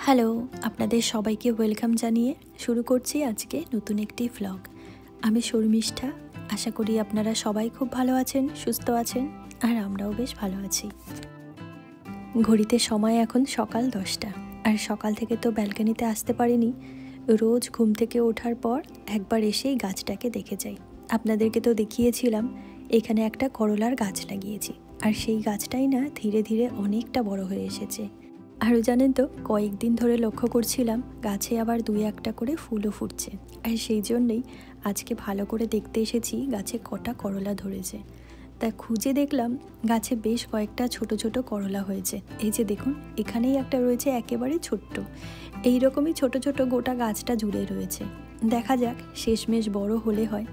Hello, আপনাদের সবাইকে welcome জানিয়ে শুরু করছি আজকে নতুন একটি ভ্লগ। আমি শর্মিষ্ঠা। আশা করি আপনারা সবাই খুব ভালো আছেন, সুস্থ আছেন, আর আমরাও বেশ ভালো আছি। ঘড়িতে সময় এখন সকাল 10টা, আর সকাল থেকে তো ব্যালকনিতে আসতে পারিনি। রোজ ঘুম থেকে ওঠার পর একবার এসেই গাছটাকে দেখে যাই। আপনাদেরকে তো দেখিয়েছিলাম এখানে একটা করলার গাছ লাগিয়েছি, আর সেই গাছটাই না ধীরে ধীরে অনেকটা বড় হয়ে এসেছে। আরও জানেন তো, কয়েকদিন ধরে লক্ষ্য করছিলাম গাছে আবার 2-1টা করে ফুলও ফুটছে, আর সেই জন্যেই আজকে ভালো করে দেখতে এসেছি গাছে কটা করলা ধরেছে। তা খুঁজে দেখলাম গাছে বেশ কয়েকটা ছোট ছোট করলা হয়েছে। এই যে দেখুন, এখানেই একটা রয়েছে একেবারে ছোট্ট। এই রকমই ছোট ছোট গোটা গাছটা জুড়ে রয়েছে। দেখা যাক শেষমেশ বড় হলে হয়,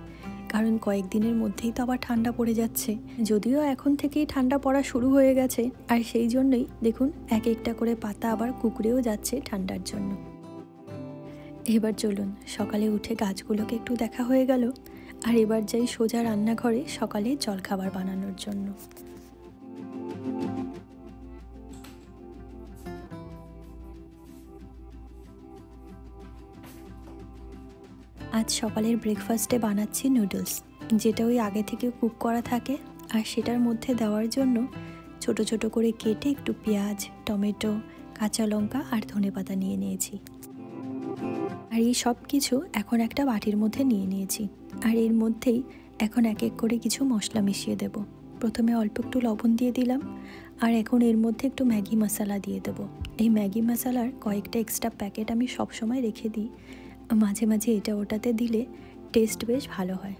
কারণ কয়েকদিনের মধ্যেই তো আবার ঠান্ডা পড়ে যাচ্ছে। যদিও এখন থেকেই ঠান্ডা পড়া শুরু হয়ে গেছে, আর সেই জন্যই দেখুন এক একটা করে পাতা আবার কুঁকড়েও যাচ্ছে ঠান্ডার জন্য। এবার চলুন, সকালে উঠে গাছগুলোকে একটু দেখা হয়ে গেল, আর এবার যাই সোজা রান্নাঘরে সকালে জলখাবার বানানোর জন্য। আজ সকালের ব্রেকফাস্টে বানাচ্ছি নুডলস, যেটা ওই আগে থেকে কুক করা থাকে, আর সেটার মধ্যে দেওয়ার জন্য ছোট ছোট করে কেটে একটু পেঁয়াজ, টমেটো, কাঁচা লঙ্কা আর ধনেপাতা নিয়ে নিয়েছি। আর এই সব কিছু এখন একটা বাটির মধ্যে নিয়ে নিয়েছি, আর এর মধ্যেই এখন এক এক করে কিছু মশলা মিশিয়ে দেব। প্রথমে অল্প একটু লবণ দিয়ে দিলাম, আর এখন এর মধ্যে একটু ম্যাগি মশলা দিয়ে দেবো। এই ম্যাগি মশলার কয়েকটা এক্সট্রা প্যাকেট আমি সবসময় রেখে দিই, মাঝে মাঝে এটা ওটাতে দিলে টেস্ট বেশ ভালো হয়।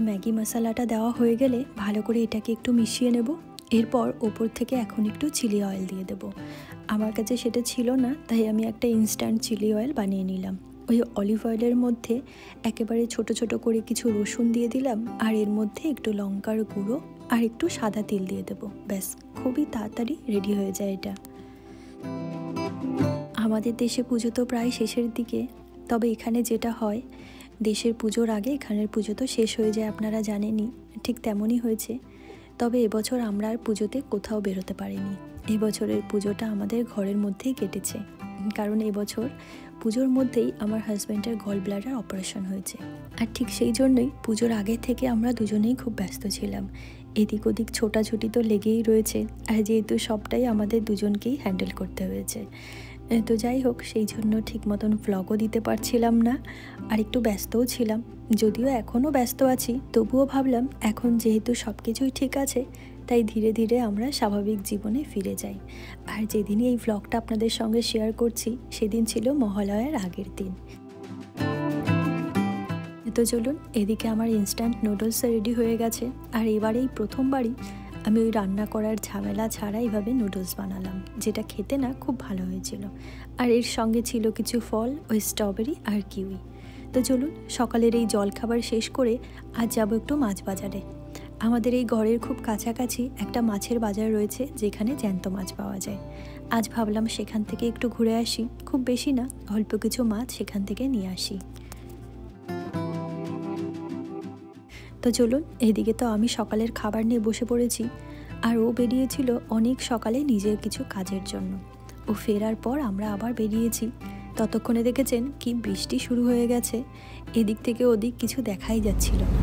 ম্যাগি মশলাটা দেওয়া হয়ে গেলে ভালো করে এটাকে একটু মিশিয়ে নেব। এরপর ওপর থেকে এখন একটু চিলি অয়েল দিয়ে দেব। আমার কাছে সেটা ছিল না, তাই আমি একটা ইনস্ট্যান্ট চিলি অয়েল বানিয়ে নিলাম। ওই অলিভ অয়েলের মধ্যে একেবারে ছোট ছোট করে কিছু রসুন দিয়ে দিলাম, আর এর মধ্যে একটু লঙ্কার গুঁড়ো আর একটু সাদা তেল দিয়ে দেবো। ব্যাস, খুবই তাড়াতাড়ি রেডি হয়ে যায় এটা। আমাদের দেশে পুজো তো প্রায় শেষের দিকে, তবে এখানে যেটা হয়, দেশের পুজোর আগে এখানের পুজো তো শেষ হয়ে যায়, আপনারা জানেনই। ঠিক তেমনই হয়েছে। তবে এবছর আমরা আর পুজোতে কোথাও বেরোতে পারিনি। এবছরের পুজোটা আমাদের ঘরের মধ্যেই কেটেছে, কারণ এবছর পুজোর মধ্যেই আমার হাজব্যান্ডের গল ব্লাডার অপারেশন হয়েছে। আর ঠিক সেই জন্যই পুজোর আগে থেকে আমরা দুজনেই খুব ব্যস্ত ছিলাম। এদিক ওদিক ছোটাছুটি তো লেগেই রয়েছে, আর যেহেতু সবটাই আমাদের দুজনকেই হ্যান্ডেল করতে হয়েছে। তো যাই হোক, সেই জন্য ঠিক মতন ভ্লগও দিতে পারছিলাম না, আর একটু ব্যস্তও ছিলাম। যদিও এখনও ব্যস্ত আছি, তবুও ভাবলাম এখন যেহেতু সব কিছুই ঠিক আছে, তাই ধীরে ধীরে আমরা স্বাভাবিক জীবনে ফিরে যাই। আর যেদিনই এই ভ্লগটা আপনাদের সঙ্গে শেয়ার করছি, সেদিন ছিল মহালয়ার আগের দিন। তো চলুন, এদিকে আমার ইনস্ট্যান্ট নুডলস রেডি হয়ে গেছে, আর এবারেই প্রথমবারই আমি ওই রান্না করার ঝামেলা ছাড়া এইভাবে নুডলস বানালাম, যেটা খেতে না খুব ভালো হয়েছিল। আর এর সঙ্গে ছিল কিছু ফল, ওই স্ট্রবেরি আর কিউই। তো চলুন, সকালের এই জলখাবার শেষ করে আজ যাব একটু মাছ বাজারে। আমাদের এই ঘরের খুব কাছাকাছি একটা মাছের বাজার রয়েছে, যেখানে জ্যান্ত মাছ পাওয়া যায়। আজ ভাবলাম সেখান থেকে একটু ঘুরে আসি, খুব বেশি না, অল্প কিছু মাছ সেখান থেকে নিয়ে আসি। তো চলুন, এদিকে তো আমি সকালের খাবার নিয়ে বসে পড়েছি, আর ও বেরিয়েছিল অনেক সকালে নিজের কিছু কাজের জন্য। ও ফেরার পর আমরা আবার বেরিয়েছি। ততক্ষণে দেখেছেন কি বৃষ্টি শুরু হয়ে গেছে, এদিক থেকে ওদিক কিছু দেখাই যাচ্ছিল না।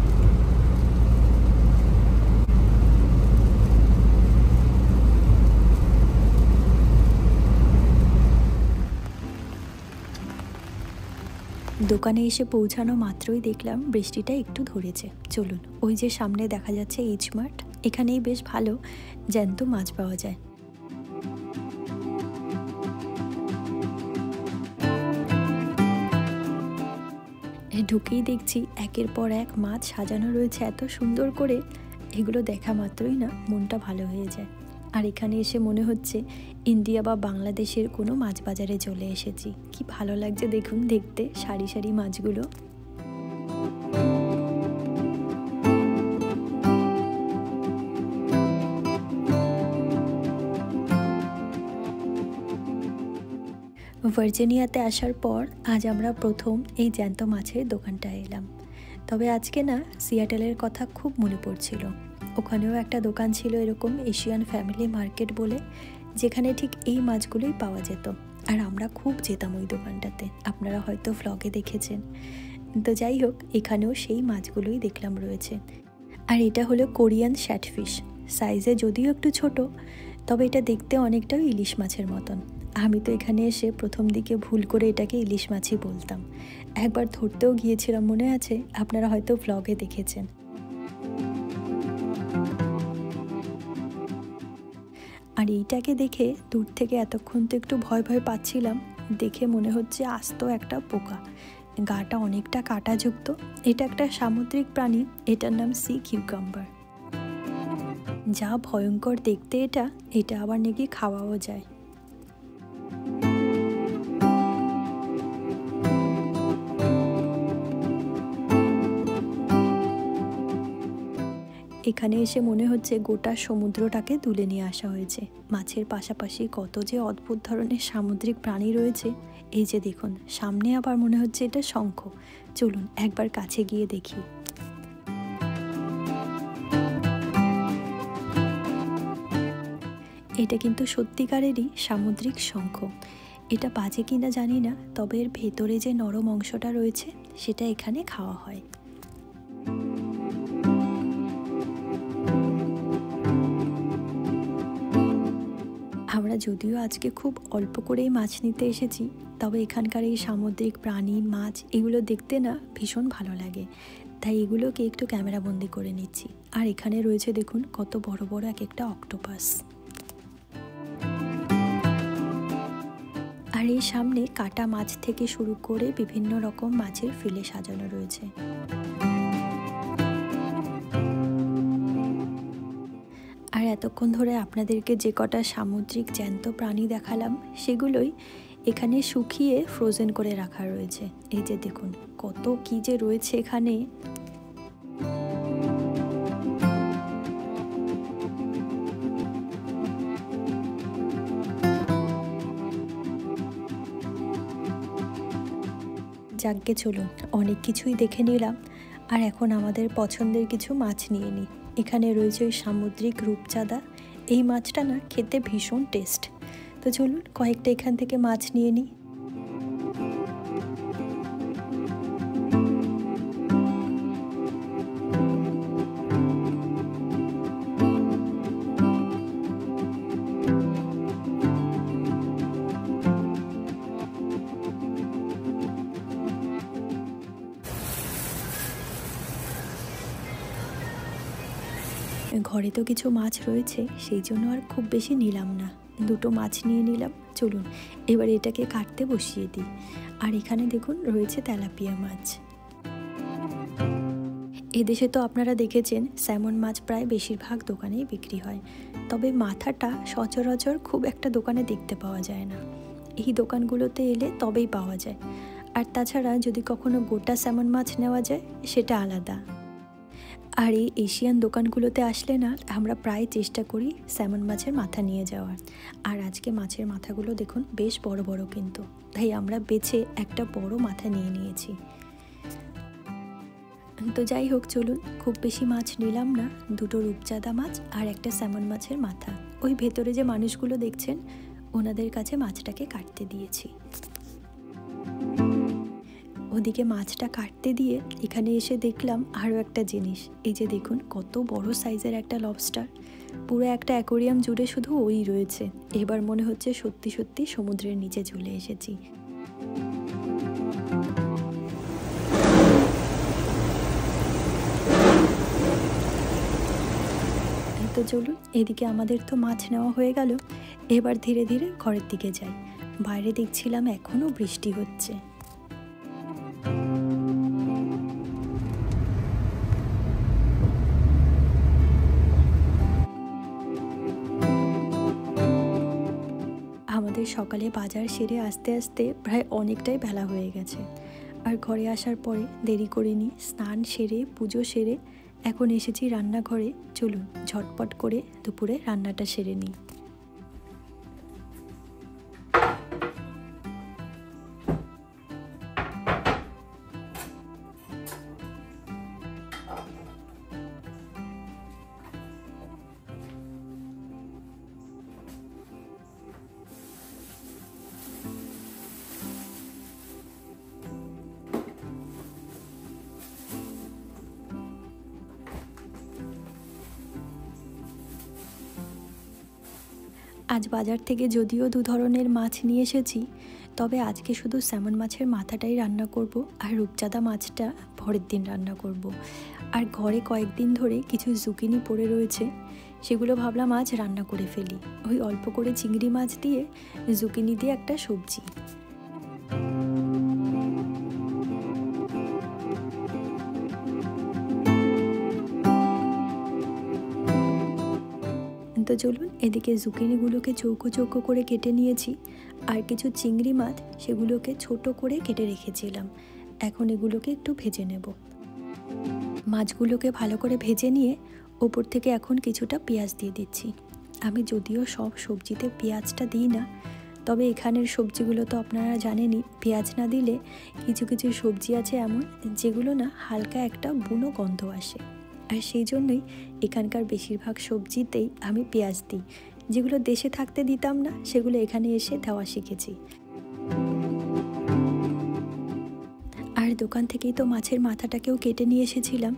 দোকানে এসে পৌঁছানো মাত্রই দেখলাম বৃষ্টিটা একটু ধরেছে। চলুন, ওই যে সামনে দেখা যাচ্ছে এইচ মার্ট, এখানেই বেশ ভালো জ্যান্ত মাছ পাওয়া যায়। ঢুকেই দেখছি একের পর এক মাছ সাজানো রয়েছে এত সুন্দর করে, এগুলো দেখা মাত্রই না মনটা ভালো হয়ে যায়। আর এখানে এসে মনে হচ্ছে ইন্ডিয়া বা বাংলাদেশের কোনো মাছ বাজারে চলে এসেছি। কি ভালো লাগছে দেখুন দেখতে সারি সারি মাছগুলো। ভার্জিনিয়াতে আসার পর আজ আমরা প্রথম এই জ্যান্ত মাছের দোকানটায় এলাম। তবে আজকে না সিয়াটেলের কথা খুব মনে পড়ছিল। ওখানেও একটা দোকান ছিল এরকম এশিয়ান ফ্যামিলি মার্কেট বলে, যেখানে ঠিক এই মাছগুলোই পাওয়া যেত। আর আমরা খুব যেতাম ওই দোকানটাতে, আপনারা হয়তো ভ্লগে দেখেছেন। তো যাই হোক, এখানেও সেই মাছগুলোই দেখলাম রয়েছে। আর এটা হলো কোরিয়ান শ্যাটফিশ, সাইজে যদিও একটু ছোট, তবে এটা দেখতে অনেকটাও ইলিশ মাছের মতন। আমি তো এখানে এসে প্রথম দিকে ভুল করে এটাকে ইলিশ মাছই বলতাম, একবার ধরতেও গিয়েছিলাম, মনে আছে, আপনারা হয়তো ভ্লগে দেখেছেন। আর এইটাকে দেখে দূর থেকে এতক্ষণ তো একটু ভয় ভয় পাচ্ছিলাম, দেখে মনে হচ্ছে আস্ত একটা পোকা, গাটা অনেকটা কাঁটাযুক্ত। এটা একটা সামুদ্রিক প্রাণী, এটার নাম সি কিউকাম্বার। যা ভয়ঙ্কর দেখতে এটা আবার নাকি খাওয়াও যায়। এখানে এসে মনে হচ্ছে গোটা সমুদ্রটাকে তুলে নিয়ে আসা হয়েছে। মাছের পাশাপাশি কত যে অদ্ভুত ধরনের সামুদ্রিক প্রাণী রয়েছে। এই যে দেখুন, সামনে আবার মনে হচ্ছে এটা শঙ্খ। চলুন একবার কাছে গিয়ে দেখি। এটা কিন্তু সত্যিকারেরই সামুদ্রিক শঙ্খ। এটা বাজে কিনা জানি না, তবে এর ভেতরে যে নরম অংশটা রয়েছে সেটা এখানে খাওয়া হয়। আমরা যদিও আজকে খুব অল্প করেই মাছ নিতে এসেছি, তবে এখানকার এই সামুদ্রিক প্রাণী, মাছ, এগুলো দেখতে না ভীষণ ভালো লাগে, তাই এগুলোকে একটু ক্যামেরাবন্দি করে নিচ্ছি। আর এখানে রয়েছে দেখুন কত বড় বড় এক একটা অক্টোপাস। আর এই সামনে কাটা মাছ থেকে শুরু করে বিভিন্ন রকম মাছের ফিলে সাজানো রয়েছে। আর এতক্ষণ ধরে আপনাদেরকে যে কটা সামুদ্রিক জ্যান্ত প্রাণী দেখালাম, সেগুলোই এখানে শুকিয়ে ফ্রোজেন করে রাখা রয়েছে। এই যে দেখুন কত কি যে রয়েছে এখানে। যাকগে, চলুন অনেক কিছুই দেখে নিলাম, আর এখন আমাদের পছন্দের কিছু মাছ নিয়ে নিই। এখানে রয়েছে ওই সামুদ্রিক রূপচাঁদা। এই মাছটা না খেতে ভীষণ টেস্ট। তো চলুন কয়েকটা এখান থেকে মাছ নিয়ে নিই। ঘরে তো কিছু মাছ রয়েছে, সেই জন্য আর খুব বেশি নিলাম না, দুটো মাছ নিয়ে নিলাম। চলুন এবার এটাকে কাটতে বসিয়ে দিই। আর এখানে দেখুন রয়েছে তেলাপিয়া মাছ। এদেশে তো আপনারা দেখেছেন স্যামন মাছ প্রায় বেশিরভাগ দোকানেই বিক্রি হয়, তবে মাথাটা সচরাচর খুব একটা দোকানে দেখতে পাওয়া যায় না। এই দোকানগুলোতে এলে তবেই পাওয়া যায়। আর তাছাড়া যদি কখনো গোটা স্যামন মাছ নেওয়া যায় সেটা আলাদা। আর এই এশিয়ান দোকানগুলোতে আসলে না আমরা প্রায় চেষ্টা করি স্যামন মাছের মাথা নিয়ে যাওয়ার। আর আজকে মাছের মাথাগুলো দেখুন বেশ বড় বড়, কিন্তু তাই আমরা বেছে একটা বড় মাথা নিয়ে নিয়েছি। তো যাই হোক, চলুন, খুব বেশি মাছ নিলাম না, দুটো রূপচাঁদা মাছ আর একটা স্যামন মাছের মাথা। ওই ভেতরে যে মানুষগুলো দেখছেন ওনাদের কাছে মাছটাকে কাটতে দিয়েছি। ওদিকে মাছটা কাটতে দিয়ে এখানে এসে দেখলাম আরও একটা জিনিস। এই যে দেখুন কত বড় সাইজের একটা লবস্টার, পুরো একটা অ্যাকোরিয়াম জুড়ে শুধু ওই রয়েছে। এবার মনে হচ্ছে সত্যি সত্যি সমুদ্রের নিচে চলে এসেছি। তো চলুন, এদিকে আমাদের তো মাছ নেওয়া হয়ে গেল, এবার ধীরে ধীরে ঘরের দিকে যাই। বাইরে দেখছিলাম এখনও বৃষ্টি হচ্ছে। আমাদের সকালে বাজার সেরে আস্তে আস্তে প্রায় অনেকটাই বেলা হয়ে গেছে। আর ঘরে আসার পরে দেরি করিনি, স্নান সেরে পুজো সেরে এখন এসেছি রান্নাঘরে। চলুন ঝটপট করে দুপুরে রান্নাটা সেরে নিই। আজ বাজার থেকে যদিও দু ধরনের মাছ নিয়ে এসেছি, তবে আজকে শুধু স্যামন মাছের মাথাটাই রান্না করব, আর রূপচাঁদা মাছটা পরের দিন রান্না করব। আর ঘরে কয়েকদিন ধরে কিছু জুকিনি পড়ে রয়েছে, সেগুলো ভাবলাম আজ রান্না করে ফেলি। ওই অল্প করে চিংড়ি মাছ দিয়ে জুকিনি দিয়ে একটা সবজি। তো চলুন, এদিকে জুকিনিগুলোকে চৌকো চৌকো করে কেটে নিয়েছি, আর কিছু চিংড়ি মাছ সেগুলোকে ছোট করে কেটে রেখেছিলাম। এখন এগুলোকে একটু ভেজে নেব। মাছগুলোকে ভালো করে ভেজে নিয়ে ওপর থেকে এখন কিছুটা পেঁয়াজ দিয়ে দিচ্ছি। আমি যদিও সব সবজিতে পেঁয়াজটা দিই না, তবে এখানের সবজিগুলো তো আপনারা জানেনই, পেঁয়াজ না দিলে কিছু কিছু সবজি আছে এমন যেগুলো না হালকা একটা বুনো গন্ধ আসে, আর সেই জন্যই এখানকার বেশিরভাগ সবজিতেই আমি পেঁয়াজ দিই। যেগুলো দেশে থাকতে দিতাম না, সেগুলো এখানে এসে দেওয়া শিখেছি। আর দোকান থেকেই তো মাছের মাথাটাকেও কেটে নিয়ে এসেছিলাম,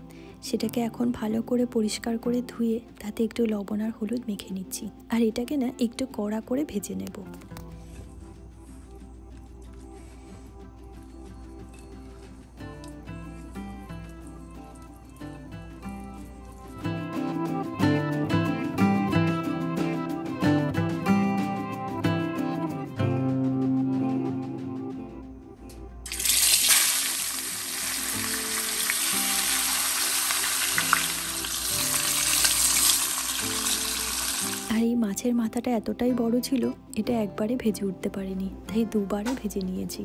সেটাকে এখন ভালো করে পরিষ্কার করে ধুয়ে তাতে একটু লবণ আর হলুদ মেখে নিচ্ছি, আর এটাকে না একটু কড়া করে ভেজে নেব। আর এই মাছের মাথাটা এতটাই বড় ছিল, এটা একবারে ভেজে উঠতে পারিনি, তাই দুবারে ভেজে নিয়েছি।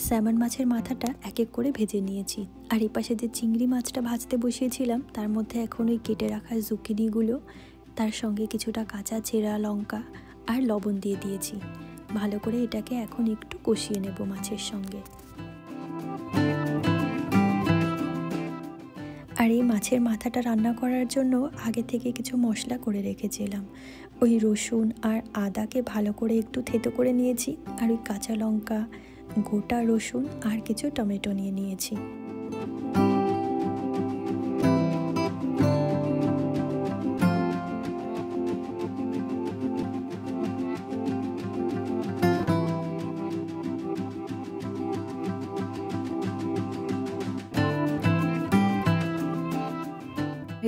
স্যামন মাছের মাথাটা এক এক করে ভেজে নিয়েছি, আর এই পাশে যে চিংড়ি মাছটা ভাজতে বসিয়েছিলাম তার মধ্যে এখন ওই কেটে রাখা জুকিনিগুলো, তার সঙ্গে কিছুটা কাঁচা চেরা লঙ্কা আর লবণ দিয়ে দিয়েছি। ভালো করে এটাকে এখন একটু কষিয়ে নেব মাছের সঙ্গে। আর এই মাছের মাথাটা রান্না করার জন্য আগে থেকে কিছু মশলা করে রেখেছিলাম। ওই রসুন আর আদাকে ভালো করে একটু থেতো করে নিয়েছি, আর ওই কাঁচা লঙ্কা, গোটা রসুন আর কিছু টমেটো নিয়ে নিয়েছি।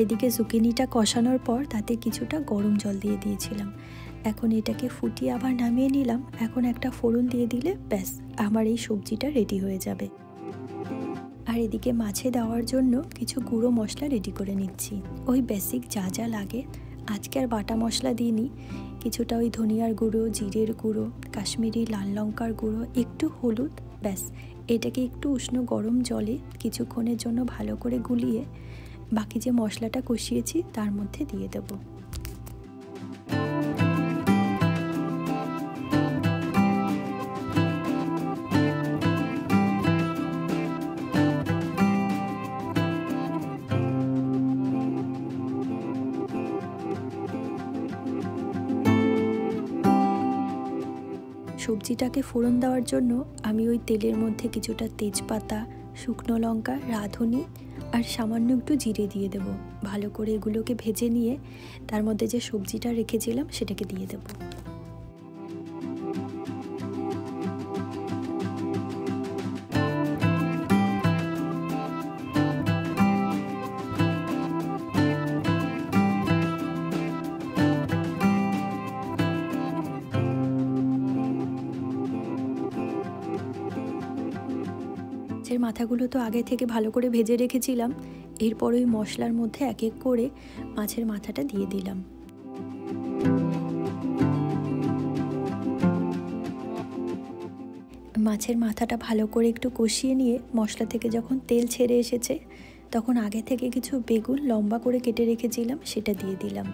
এদিকে জুকিনিটা কষানোর পর তাতে কিছুটা গরম জল দিয়ে দিয়েছিলাম। এখন এটাকে ফুটিয়ে আবার নামিয়ে নিলাম। এখন একটা ফোড়ন দিয়ে দিলে ব্যাস আমার এই সবজিটা রেডি হয়ে যাবে। আর এদিকে মাছে দেওয়ার জন্য কিছু গুঁড়ো মশলা রেডি করে নিচ্ছি। ওই বেসিক যা যা লাগে, আজকে আর বাটা মশলা দিইনি। কিছুটা ওই ধনিয়ার গুঁড়ো, জিরের গুঁড়ো, কাশ্মীরি লাল লঙ্কার গুঁড়ো, একটু হলুদ, ব্যাস এটাকে একটু উষ্ণ গরম জলে কিছুক্ষণের জন্য ভালো করে গুলিয়ে বাকি যে মশলাটা কষিয়েছি তার মধ্যে দিয়ে দেব। সবজিটাকে ফোড়ন দেওয়ার জন্য আমি ওই তেলের মধ্যে কিছুটা তেজপাতা, শুকনো লঙ্কা, রাঁধুনি আর সামান্য একটু জিরে দিয়ে দেব। ভালো করে এগুলোকে ভেজে নিয়ে তার মধ্যে যে সবজিটা রেখেছিলাম সেটাকে দিয়ে দেব। মাছের মাথাগুলো তো আগে থেকে ভালো করে ভেজে রেখেছিলাম। এরপর ওই মশলার মধ্যে এক এক করে মাছের মাথাটা দিয়ে দিলাম। মাছের মাথাটা ভালো করে একটু কষিয়ে নিয়ে মশলা থেকে যখন তেল ছেড়ে এসেছে তখন আগে থেকে কিছু বেগুন লম্বা করে কেটে রেখেছিলাম, সেটা দিয়ে দিলাম।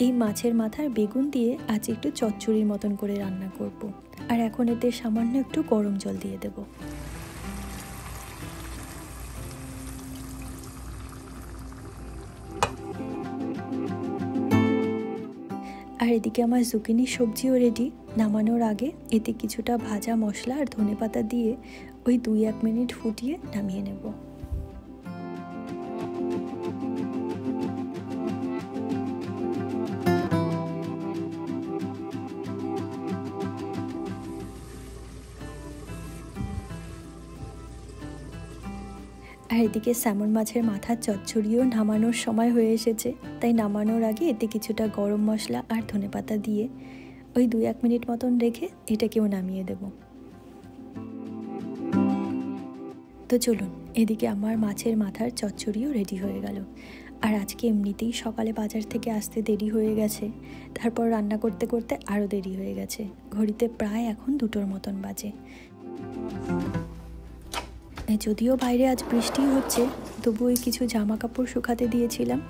এই মাছের মাথার বেগুন দিয়ে আজ একটু চচ্চড়ির মতন করে রান্না করব। আর এখন এতে সামান্য একটু গরম জল দিয়ে দেব। আর এদিকে আমার জুকিনির সবজিও রেডি। নামানোর আগে এতে কিছুটা ভাজা মশলা আর ধনেপাতা দিয়ে ওই 2-1 মিনিট ফুটিয়ে নামিয়ে নেব। আর এদিকে স্যামন মাছের মাথার চচ্চড়িও নামানোর সময় হয়ে এসেছে, তাই নামানোর আগে এতে কিছুটা গরম মশলা আর ধনেপাতা দিয়ে ওই 2-1 মিনিট মতন রেখে এটাকেও নামিয়ে দেব। তো চলুন, এদিকে আমার মাছের মাথার চচ্চড়িও রেডি হয়ে গেল। আর আজকে এমনিতেই সকালে বাজার থেকে আসতে দেরি হয়ে গেছে, তারপর রান্না করতে করতে আরও দেরি হয়ে গেছে। ঘড়িতে প্রায় এখন 2টোর মতন বাজে। যদিও বাইরে আজ বৃষ্টি হচ্ছে, তবু ওই কিছু জামা কাপড় শুকাতে দিয়েছিলাম,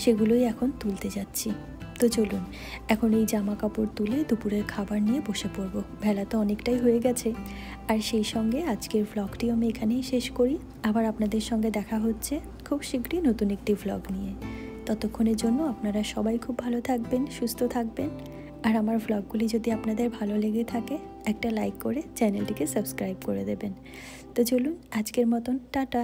সেগুলোই এখন তুলতে যাচ্ছি। তো চলুন, এখন এই জামা কাপড় তুলে দুপুরের খাবার নিয়ে বসে পড়ব। বেলা তো অনেকটাই হয়ে গেছে। আর সেই সঙ্গে আজকের ভ্লগটিও আমি এখানেই শেষ করি। আবার আপনাদের সঙ্গে দেখা হচ্ছে খুব শীঘ্রই নতুন একটি ভ্লগ নিয়ে। ততক্ষণের জন্য আপনারা সবাই খুব ভালো থাকবেন, সুস্থ থাকবেন। আর আমার ভ্লগগুলি যদি আপনাদের ভালো লেগে থাকে, একটা লাইক করে চ্যানেলটিকে সাবস্ক্রাইব করে দেবেন। তো চলুন, আজকের মতন টাটা।